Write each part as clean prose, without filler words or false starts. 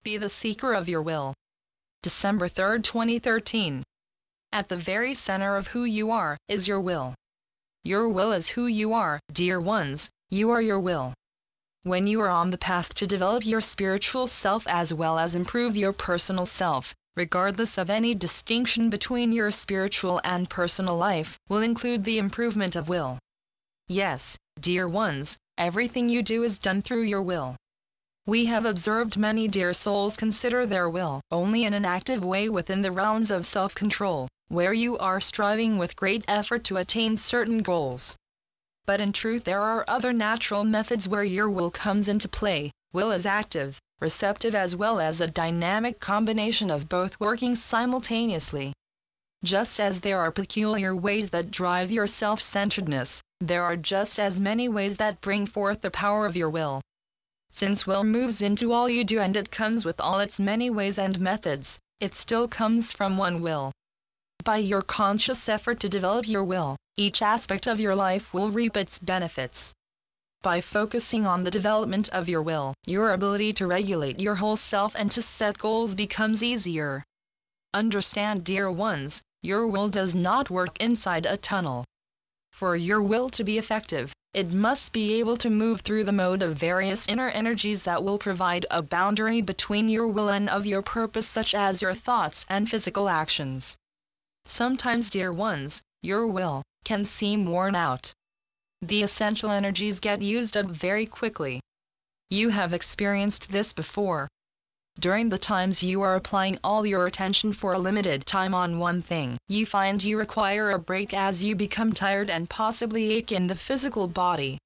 be the seeker of your will. December 3, 2013. At the very center of who you are is your will. Your will is who you are, dear ones, you are your will. When you are on the path to develop your spiritual self as well as improve your personal self, regardless of any distinction between your spiritual and personal life, will include the improvement of will. Yes, dear ones, everything you do is done through your will. We have observed many dear souls consider their will only in an active way within the realms of self-control, where you are striving with great effort to attain certain goals. But in truth there are other natural methods where your will comes into play. Will is active, receptive as well as a dynamic combination of both working simultaneously. Just as there are peculiar ways that drive your self-centeredness, there are just as many ways that bring forth the power of your will. Since will moves into all you do and it comes with all its many ways and methods, it still comes from one will. By your conscious effort to develop your will, each aspect of your life will reap its benefits. By focusing on the development of your will, your ability to regulate your whole self and to set goals becomes easier. Understand, dear ones, your will does not work inside a tunnel. For your will to be effective, it must be able to move through the mode of various inner energies that will provide a boundary between your will and of your purpose, such as your thoughts and physical actions. Sometimes, dear ones, your will can seem worn out. The essential energies get used up very quickly. You have experienced this before. During the times you are applying all your attention for a limited time on one thing, you find you require a break as you become tired and possibly ache in the physical body.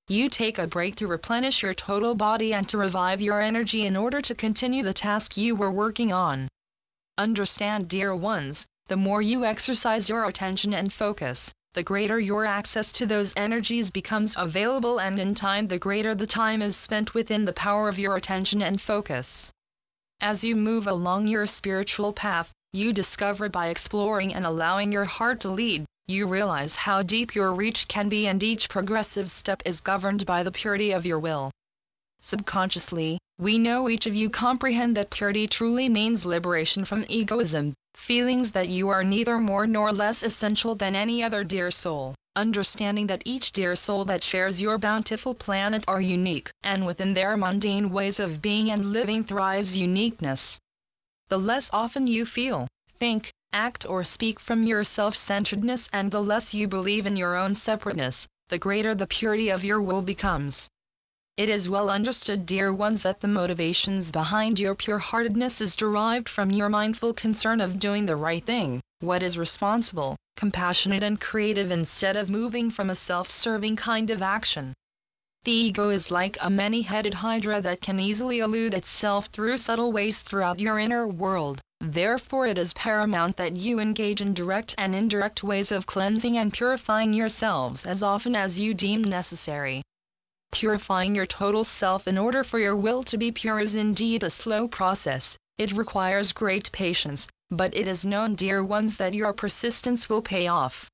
You take a break to replenish your total body and to revive your energy in order to continue the task you were working on. Understand, dear ones, the more you exercise your attention and focus, the greater your access to those energies becomes available, and in time the greater the time is spent within the power of your attention and focus. As you move along your spiritual path, you discover by exploring and allowing your heart to lead, you realize how deep your reach can be, and each progressive step is governed by the purity of your will. Subconsciously, we know each of you comprehend that purity truly means liberation from egoism, feelings that you are neither more nor less essential than any other dear soul, understanding that each dear soul that shares your bountiful planet are unique, and within their mundane ways of being and living thrives uniqueness. The less often you feel, think, act or speak from your self-centeredness, and the less you believe in your own separateness, the greater the purity of your will becomes. It is well understood, dear ones, that the motivations behind your pure-heartedness is derived from your mindful concern of doing the right thing, what is responsible, compassionate and creative, instead of moving from a self-serving kind of action. The ego is like a many-headed hydra that can easily elude itself through subtle ways throughout your inner world. Therefore it is paramount that you engage in direct and indirect ways of cleansing and purifying yourselves as often as you deem necessary. Purifying your total self in order for your will to be pure is indeed a slow process. It requires great patience, but it is known, dear ones, that your persistence will pay off.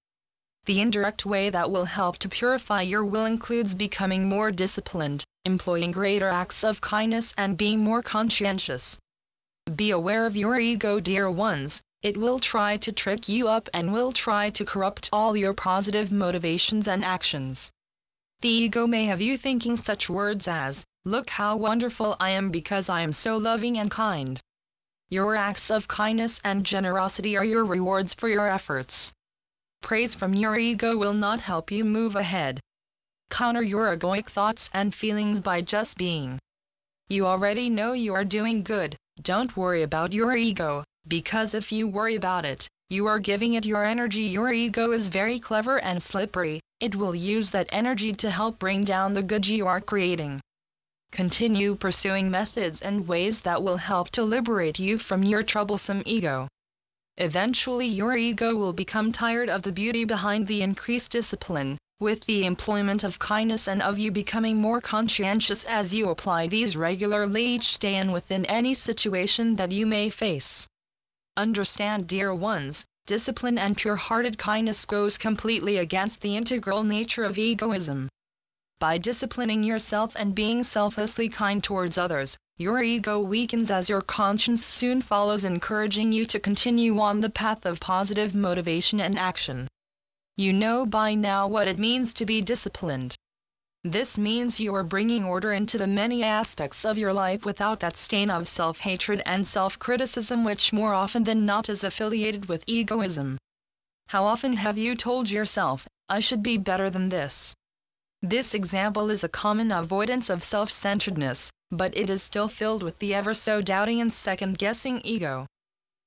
The indirect way that will help to purify your will includes becoming more disciplined, employing greater acts of kindness, and being more conscientious. Be aware of your ego, dear ones. It will try to trick you up and will try to corrupt all your positive motivations and actions. The ego may have you thinking such words as, "Look how wonderful I am because I am so loving and kind." Your acts of kindness and generosity are your rewards for your efforts. Praise from your ego will not help you move ahead. Counter your egoic thoughts and feelings by just being. You already know you are doing good. Don't worry about your ego, because if you worry about it, you are giving it your energy. Your ego is very clever and slippery. It will use that energy to help bring down the good you are creating. Continue pursuing methods and ways that will help to liberate you from your troublesome ego. Eventually your ego will become tired of the beauty behind the increased discipline, with the employment of kindness and of you becoming more conscientious as you apply these regularly each day and within any situation that you may face. Understand, dear ones, discipline and pure-hearted kindness goes completely against the integral nature of egoism. By disciplining yourself and being selflessly kind towards others, your ego weakens as your conscience soon follows, encouraging you to continue on the path of positive motivation and action. You know by now what it means to be disciplined. This means you are bringing order into the many aspects of your life without that stain of self-hatred and self-criticism which more often than not is affiliated with egoism. How often have you told yourself, "I should be better than this"? This example is a common avoidance of self-centeredness, but it is still filled with the ever-so-doubting and second-guessing ego.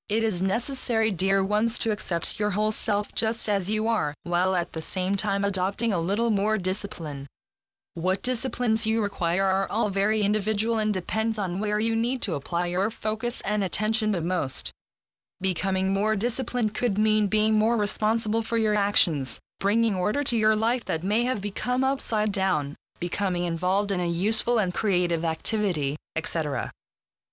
It is necessary, dear ones, to accept your whole self just as you are, while at the same time adopting a little more discipline. What disciplines you require are all very individual and depends on where you need to apply your focus and attention the most. Becoming more disciplined could mean being more responsible for your actions, bringing order to your life that may have become upside down, becoming involved in a useful and creative activity, etc.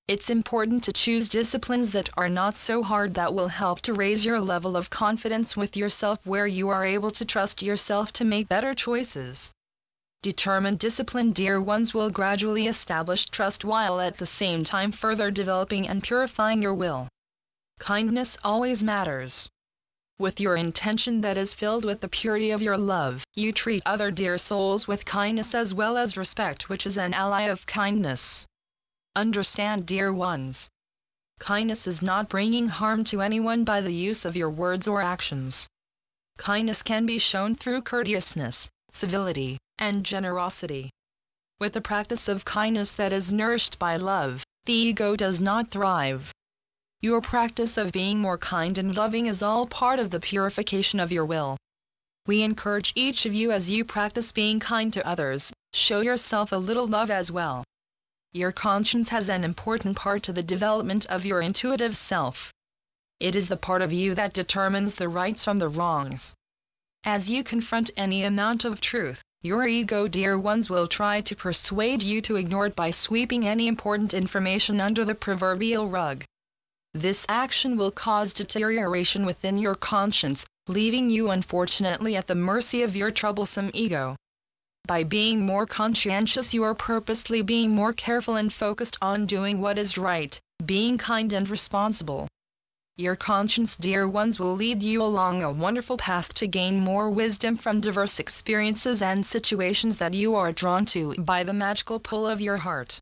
It's important to choose disciplines that are not so hard, that will help to raise your level of confidence with yourself, where you are able to trust yourself to make better choices. Determined discipline, dear ones, will gradually establish trust while at the same time further developing and purifying your will. Kindness always matters. With your intention that is filled with the purity of your love, you treat other dear souls with kindness as well as respect, which is an ally of kindness. Understand, dear ones. Kindness is not bringing harm to anyone by the use of your words or actions. Kindness can be shown through courteousness, civility, and generosity. With the practice of kindness that is nourished by love, the ego does not thrive. Your practice of being more kind and loving is all part of the purification of your will. We encourage each of you, as you practice being kind to others, show yourself a little love as well. Your conscience has an important part to the development of your intuitive self. It is the part of you that determines the rights from the wrongs. As you confront any amount of truth, your ego, dear ones, will try to persuade you to ignore it by sweeping any important information under the proverbial rug. This action will cause deterioration within your conscience, leaving you unfortunately at the mercy of your troublesome ego. By being more conscientious, you are purposely being more careful and focused on doing what is right, being kind and responsible. Your conscience, dear ones, will lead you along a wonderful path to gain more wisdom from diverse experiences and situations that you are drawn to by the magical pull of your heart.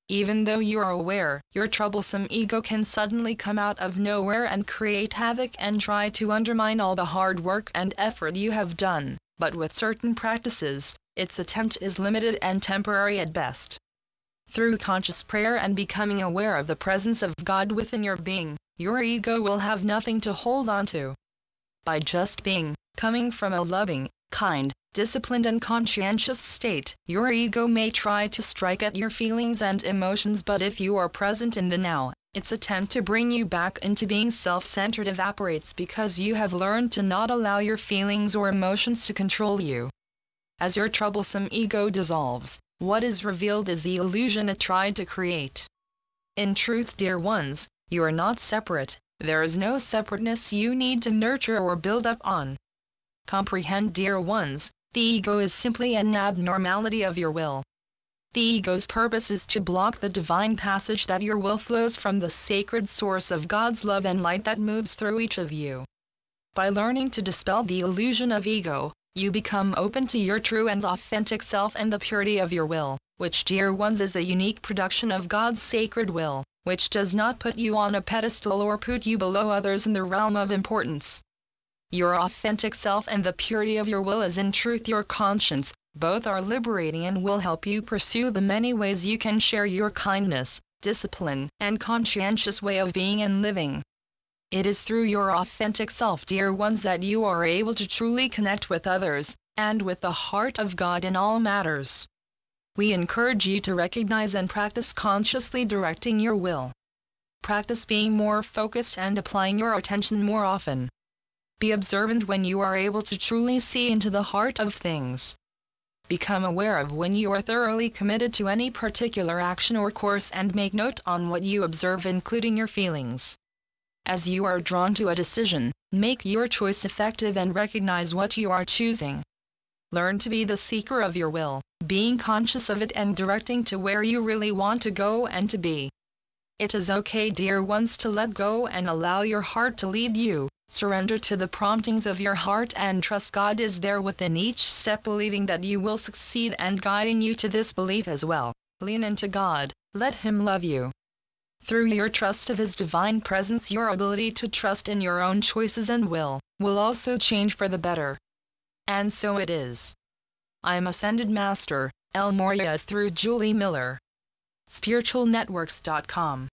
Even though you are aware, your troublesome ego can suddenly come out of nowhere and create havoc and try to undermine all the hard work and effort you have done, but with certain practices, its attempt is limited and temporary at best. Through conscious prayer and becoming aware of the presence of God within your being, your ego will have nothing to hold on to. By just being, coming from a loving, kind, disciplined and conscientious state, your ego may try to strike at your feelings and emotions, but if you are present in the now, its attempt to bring you back into being self-centered evaporates, because you have learned to not allow your feelings or emotions to control you. As your troublesome ego dissolves, what is revealed is the illusion it tried to create. In truth, dear ones, you are not separate. There is no separateness you need to nurture or build up on. Comprehend, dear ones, the ego is simply an abnormality of your will. The ego's purpose is to block the divine passage that your will flows from the sacred source of God's love and light that moves through each of you. By learning to dispel the illusion of ego, you become open to your true and authentic self and the purity of your will, which, dear ones, is a unique production of God's sacred will, which does not put you on a pedestal or put you below others in the realm of importance. Your authentic self and the purity of your will is in truth your conscience. Both are liberating and will help you pursue the many ways you can share your kindness, discipline, and conscientious way of being and living. It is through your authentic self, dear ones, that you are able to truly connect with others, and with the heart of God in all matters. We encourage you to recognize and practice consciously directing your will. Practice being more focused and applying your attention more often. Be observant when you are able to truly see into the heart of things. Become aware of when you are thoroughly committed to any particular action or course, and make note on what you observe, including your feelings. As you are drawn to a decision, make your choice effective and recognize what you are choosing. Learn to be the seeker of your will, being conscious of it and directing to where you really want to go and to be. It is okay, dear ones, to let go and allow your heart to lead you. Surrender to the promptings of your heart and trust God is there within each step, believing that you will succeed and guiding you to this belief as well. Lean into God, let Him love you. Through your trust of His divine presence, your ability to trust in your own choices and will also change for the better. And so it is. I'm Ascended Master, El Morya, through Julie Miller. SpiritualNetworks.com